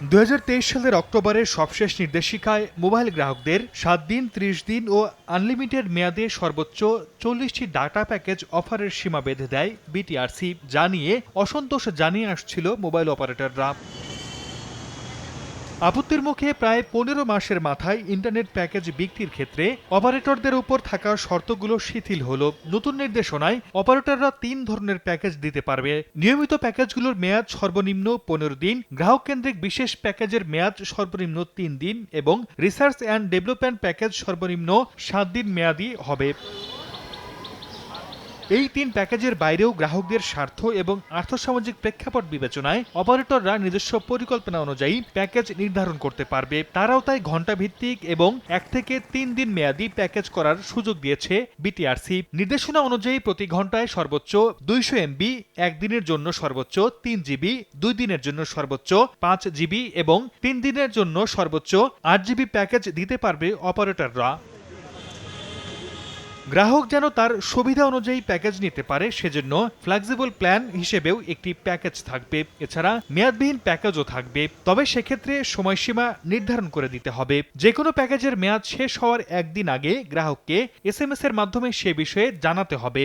2023 সালের অক্টোবরের সবশেষ নির্দেশিকায় মোবাইল গ্রাহকদের 7 দিন, 30 দিন ও আনলিমিটেড মেয়াদে সর্বোচ্চ 40টি ডাটা প্যাকেজ অফারের সীমা বেঁধে দেয় বিটিআরসি, যা নিয়ে অসন্তোষ জানিয়ে আসছিল মোবাইল অপারেটররা। আপত্তির মুখে প্রায় 15 মাসের মাথায় ইন্টারনেট প্যাকেজ বিক্রির ক্ষেত্রে অপারেটরদের উপর থাকা শর্তগুলো শিথিল হলো। নতুন নির্দেশনায় অপারেটররা 3 ধরনের প্যাকেজ দিতে পারবে। নিয়মিত প্যাকেজগুলোর মেয়াদ সর্বনিম্ন 15 দিন, গ্রাহক কেন্দ্রিক বিশেষ প্যাকেজের মেয়াদ সর্বনিম্ন 3 দিন এবং রিসার্চ অ্যান্ড ডেভেলপমেন্ট প্যাকেজ সর্বনিম্ন 7 দিন মেয়াদী হবে। এই 3 প্যাকেজের বাইরেও গ্রাহকদের স্বার্থ এবং আর্থসামাজিক প্রেক্ষাপট বিবেচনায় অপারেটররা নিজস্ব পরিকল্পনা অনুযায়ী প্যাকেজ নির্ধারণ করতে পারবে। তারাও তাই ঘণ্টাভিত্তিক এবং 1 থেকে 3 দিন মেয়াদী প্যাকেজ করার সুযোগ দিয়েছে বিটিআরসি। নির্দেশনা অনুযায়ী প্রতি ঘন্টায় সর্বোচ্চ 200 এমবি, 1 দিনের জন্য সর্বোচ্চ 3 জিবি, 2 দিনের জন্য সর্বোচ্চ 5 জিবি এবং 3 দিনের জন্য সর্বোচ্চ 8 জিবি প্যাকেজ দিতে পারবে অপারেটররা। গ্রাহক যেন তার সুবিধা অনুযায়ী প্যাকেজ নিতে পারে, সেজন্য ফ্লেক্সিবল প্ল্যান হিসেবেও একটি প্যাকেজ থাকবে। এছাড়া মেয়াদবিহীন প্যাকেজও থাকবে, তবে সেক্ষেত্রে সময়সীমা নির্ধারণ করে দিতে হবে। যে কোনো প্যাকেজের মেয়াদ শেষ হওয়ার একদিন আগে গ্রাহককে এসএমএস এর মাধ্যমে সে বিষয়ে জানাতে হবে।